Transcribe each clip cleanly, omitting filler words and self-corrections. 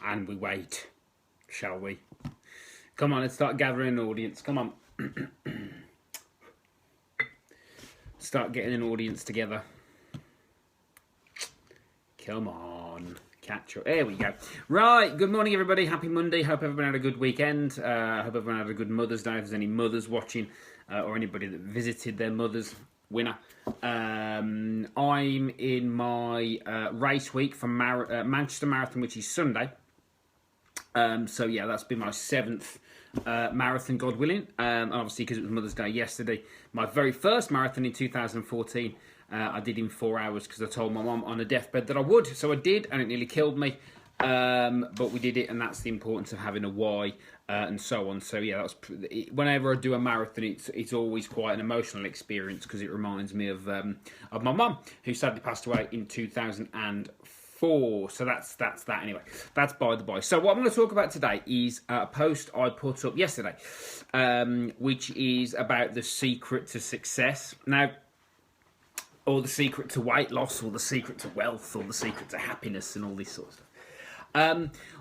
and we wait, shall we? Come on, let's start gathering an audience. Come on. Start getting an audience together. Come on. Catch up. There we go. Right, good morning, everybody. Happy Monday. Hope everyone had a good weekend. Hope everyone had a good Mother's Day. If there's any mothers watching or anybody that visited their mother's, winner. I'm in my race week for Manchester Marathon, which is Sunday. So yeah, that's been my 7th marathon, God willing. And obviously, because it was Mother's Day yesterday, my very first marathon in 2014, I did in 4 hours because I told my mum on a deathbed that I would. So I did, and it nearly killed me. But we did it, and that's the importance of having a why, and so on. So yeah, whenever I do a marathon, it's always quite an emotional experience because it reminds me of my mum, who sadly passed away in 2004. So that's that anyway. That's by the by. So what I'm going to talk about today is a post I put up yesterday, which is about the secret to success. Now, or the secret to weight loss, or the secret to wealth, or the secret to happiness, and all this sort of stuff.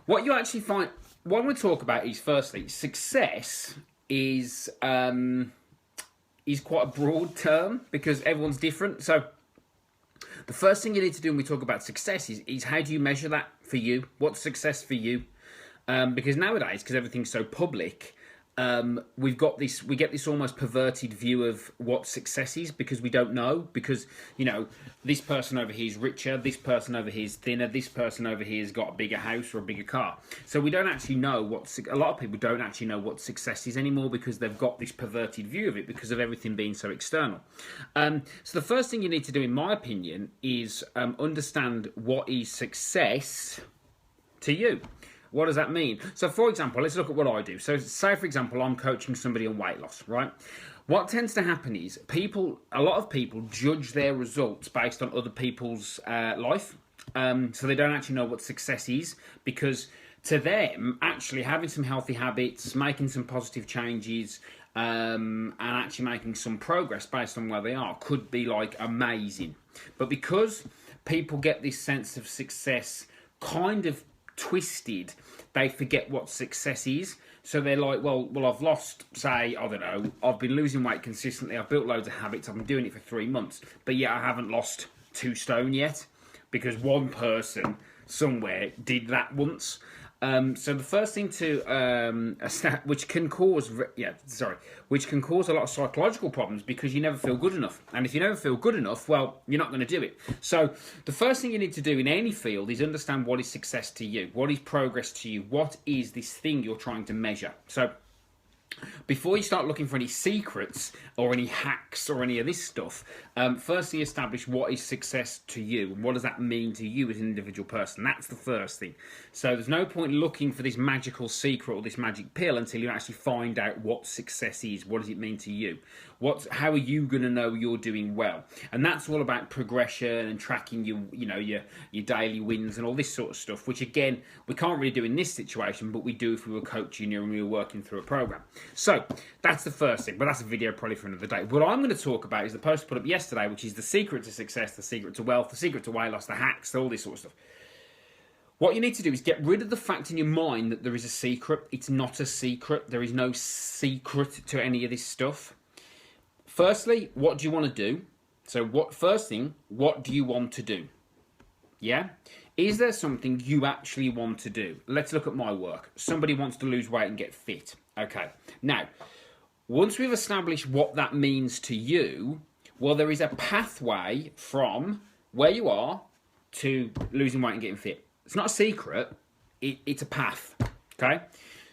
What you actually find, what I'm going to talk about is, firstly, success is quite a broad term because everyone's different. So the first thing you need to do when we talk about success is how do you measure that for you? What's success for you? Because nowadays, because everything's so public, we get this almost perverted view of what success is because we don't know, because this person over here is richer, this person over here is thinner, this person over here has got a bigger house or a bigger car. So we don't actually know a lot of people don't actually know what success is anymore because they've got this perverted view of it because of everything being so external. So the first thing you need to do, in my opinion, is understand what is success to you. What does that mean? So, for example, let's look at what I do. So, say, for example, I'm coaching somebody on weight loss, right? What tends to happen is a lot of people judge their results based on other people's life. So they don't actually know what success is, because to them, actually having some healthy habits, making some positive changes, and actually making some progress based on where they are could be like amazing. But because people get this sense of success kind of twisted, they forget what success is. So they're like, well, I've lost, say, I don't know, I've been losing weight consistently, I've built loads of habits, I've been doing it for 3 months, but yet I haven't lost 2 stone yet, because one person somewhere did that once. So the first thing to which can cause a lot of psychological problems, because you never feel good enough, and if you never feel good enough, well, you're not going to do it. So the first thing you need to do in any field is understand what is success to you, what is progress to you, what is this thing you're trying to measure. So before you start looking for any secrets or any hacks or any of this stuff, firstly establish what is success to you and what does that mean to you as an individual person. That's the first thing. So there's no point looking for this magical secret or this magic pill until you actually find out what success is. What does it mean to you? How are you going to know you're doing well? And that's all about progression and tracking your daily wins and all this sort of stuff, which again, we can't really do in this situation, but we do if we were coaching you and we were working through a program. So that's the first thing, but that's a video probably for another day. What I'm going to talk about is the post I put up yesterday, which is the secret to success, the secret to wealth, the secret to weight loss, the hacks, all this sort of stuff. What you need to do is get rid of the fact in your mind that there is a secret. It's not a secret. There is no secret to any of this stuff. Firstly, what do you want to do? So first thing, what do you want to do? Yeah? Is there something you actually want to do? Let's look at my work. Somebody wants to lose weight and get fit. Okay. Now, once we've established what that means to you, well, there is a pathway from where you are to losing weight and getting fit. It's not a secret. It's a path. Okay?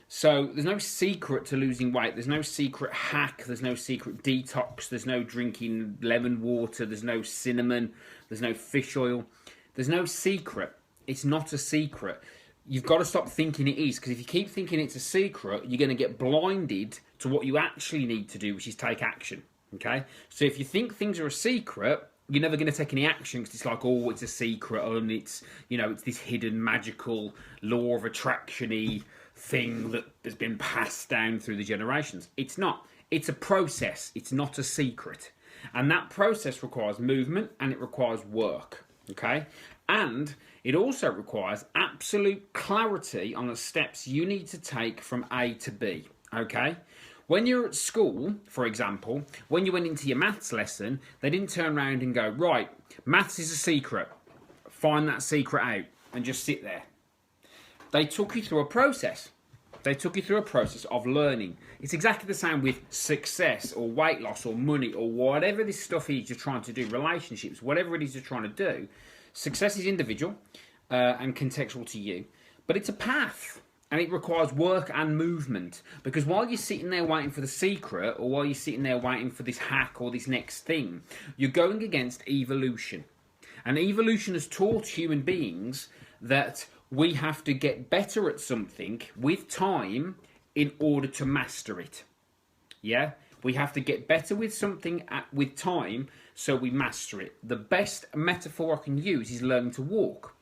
So there's no secret to losing weight. There's no secret hack. There's no secret detox. There's no drinking lemon water. There's no cinnamon. There's no fish oil. There's no secret. It's not a secret. You've got to stop thinking it is, because if you keep thinking it's a secret, you're going to get blinded to what you actually need to do, which is take action. Okay? So if you think things are a secret, you're never going to take any action, because it's like, oh, it's a secret, and it's this hidden magical law of attraction-y thing that has been passed down through the generations. It's not. It's a process. It's not a secret. And that process requires movement and it requires work. Okay? And it also requires absolute clarity on the steps you need to take from A to B. Okay? When you're at school, for example, when you went into your maths lesson, they didn't turn around and go, right, maths is a secret. Find that secret out and just sit there. They took you through a process. They took you through a process of learning. It's exactly the same with success or weight loss or money or whatever this stuff is you're trying to do, relationships, whatever it is you're trying to do. Success is individual and contextual to you. But it's a path. And it requires work and movement. Because while you're sitting there waiting for the secret, or while you're sitting there waiting for this hack or this next thing, you're going against evolution. And evolution has taught human beings that we have to get better at something with time in order to master it. Yeah? We have to get better with something with time so we master it. The best metaphor I can use is learning to walk.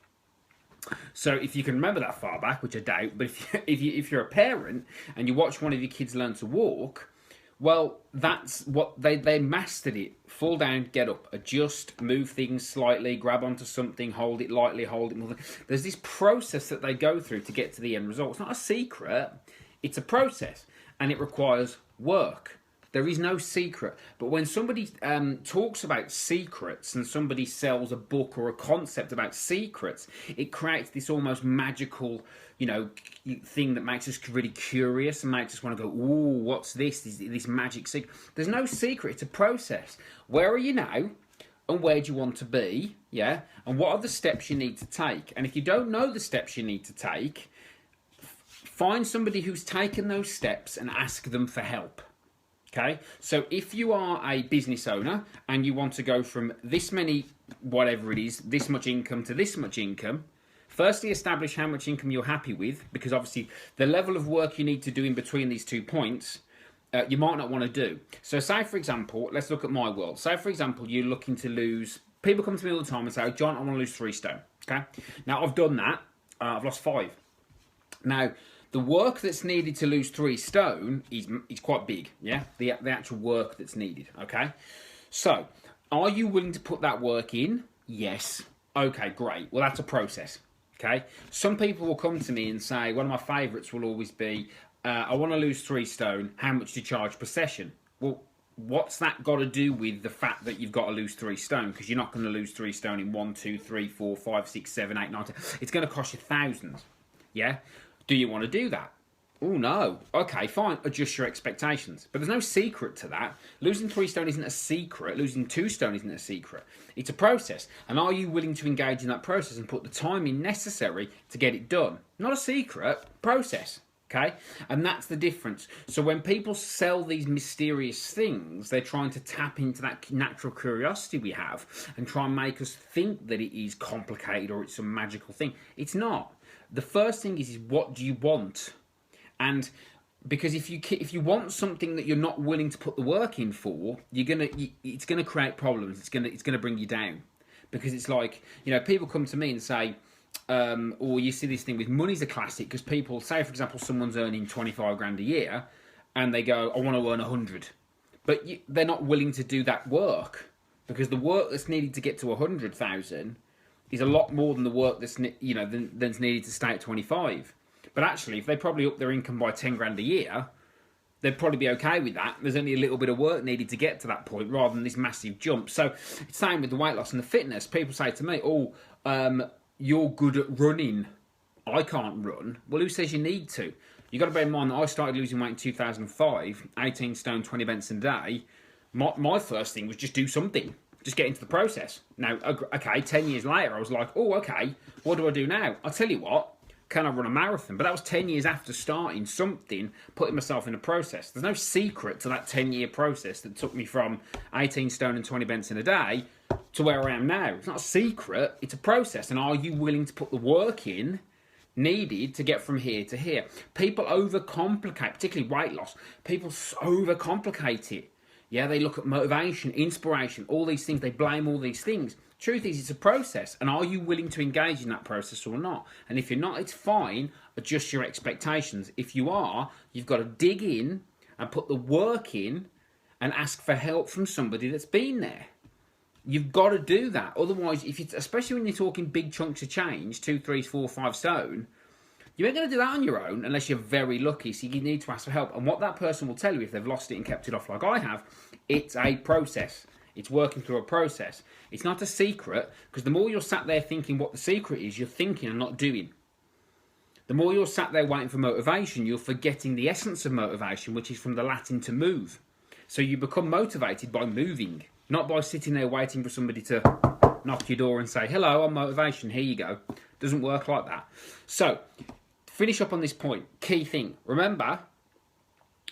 So if you can remember that far back, which I doubt, but if you're a parent and you watch one of your kids learn to walk, well, that's what they mastered it. Fall down, get up, adjust, move things slightly, grab onto something, hold it lightly, hold it more. There's this process that they go through to get to the end result. It's not a secret, it's a process, and it requires work. There is no secret. But when somebody talks about secrets and somebody sells a book or a concept about secrets, it creates this almost magical, thing that makes us really curious and makes us want to go, ooh, what's this? This magic secret. There's no secret. It's a process. Where are you now? And where do you want to be? Yeah. And what are the steps you need to take? And if you don't know the steps you need to take, find somebody who's taken those steps and ask them for help. Okay, so if you are a business owner and you want to go from this many, whatever it is, this much income to this much income, firstly establish how much income you're happy with, because obviously the level of work you need to do in between these 2 points, you might not want to do. So say, for example, let's look at my world. Say, for example, you're looking to lose, people come to me all the time and say, oh, John, I want to lose 3 stone. Okay, now I've done that, I've lost 5. Now, the work that's needed to lose 3 stone is quite big, yeah? The actual work that's needed, okay? So, are you willing to put that work in? Yes. Okay, great. Well, that's a process, okay? Some people will come to me and say, one of my favourites will always be, I want to lose 3 stone, how much do you charge per session? Well, what's that got to do with the fact that you've got to lose 3 stone? Because you're not going to lose 3 stone in 1, 2, 3, 4, 5, 6, 7, 8, 9, 10. It's going to cost you thousands, yeah? Do you want to do that? Oh, no. Okay, fine. Adjust your expectations. But there's no secret to that. Losing 3 stone isn't a secret. Losing 2 stone isn't a secret. It's a process. And are you willing to engage in that process and put the time in necessary to get it done? Not a secret. Process. Okay? And that's the difference. So when people sell these mysterious things, they're trying to tap into that natural curiosity we have and try and make us think that it is complicated or it's some magical thing. It's not. The first thing is what do you want? And because if you want something that you're not willing to put the work in for, it's gonna create problems. It's gonna bring you down, because it's like, people come to me and say, or you see this thing with money's a classic, because people say, for example, someone's earning 25 grand a year, and they go, I want to earn 100, but they're not willing to do that work, because the work that's needed to get to 100,000 is a lot more than the work that's that's needed to stay at 25. But actually, if they probably up their income by 10 grand a year, they'd probably be okay with that. There's only a little bit of work needed to get to that point, rather than this massive jump. So it's the same with the weight loss and the fitness. People say to me, "Oh, you're good at running. I can't run." Well, who says you need to? You got to bear in mind that I started losing weight in 2005, 18 stone, 20 bents a day. My first thing was just do something. Just get into the process. Now, okay, 10 years later, I was like, oh, okay, what do I do now? I'll tell you what, can I run a marathon? But that was 10 years after starting something, putting myself in a process. There's no secret to that 10-year process that took me from 18 stone and 20 bents in a day to where I am now. It's not a secret, it's a process. And are you willing to put the work in needed to get from here to here? People overcomplicate, particularly weight loss. People overcomplicate it. Yeah, they look at motivation, inspiration, all these things. They blame all these things. Truth is, it's a process. And are you willing to engage in that process or not? And if you're not, it's fine. Adjust your expectations. If you are, you've got to dig in and put the work in and ask for help from somebody that's been there. You've got to do that. Otherwise, especially when you're talking big chunks of change, 2, 3, 4, 5 stone, you ain't going to do that on your own unless you're very lucky. So you need to ask for help. And what that person will tell you if they've lost it and kept it off like I have, it's a process. It's working through a process. It's not a secret, because the more you're sat there thinking what the secret is, you're thinking and not doing. The more you're sat there waiting for motivation, you're forgetting the essence of motivation, which is from the Latin to move. So you become motivated by moving, not by sitting there waiting for somebody to knock your door and say, hello, I'm motivation, here you go. Doesn't work like that. So, finish up on this point. Key thing. Remember,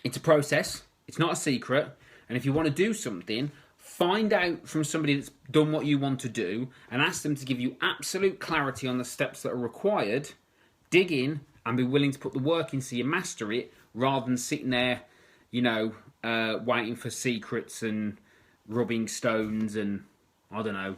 it's a process. It's not a secret. And if you want to do something, find out from somebody that's done what you want to do and ask them to give you absolute clarity on the steps that are required. Dig in and be willing to put the work in so you master it, rather than sitting there, waiting for secrets and rubbing stones and, I don't know,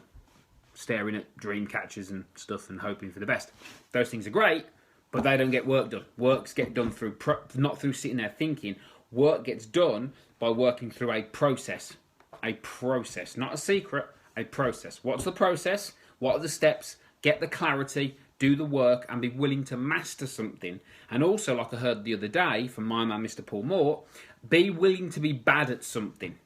staring at dream catchers and stuff and hoping for the best. Those things are great, but they don't get work done. Works get done through, not through sitting there thinking. Work gets done by working through a process. A process, not a secret, a process. What's the process? What are the steps? Get the clarity, do the work, and be willing to master something. And also, like I heard the other day from my man, Mr. Paul Moore, be willing to be bad at something.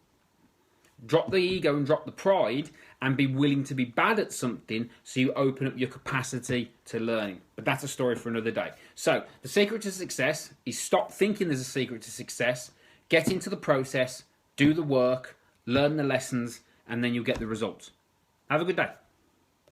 Drop the ego and drop the pride and be willing to be bad at something so you open up your capacity to learning. But that's a story for another day. So, the secret to success is stop thinking there's a secret to success, get into the process, do the work, learn the lessons, and then you'll get the results. Have a good day.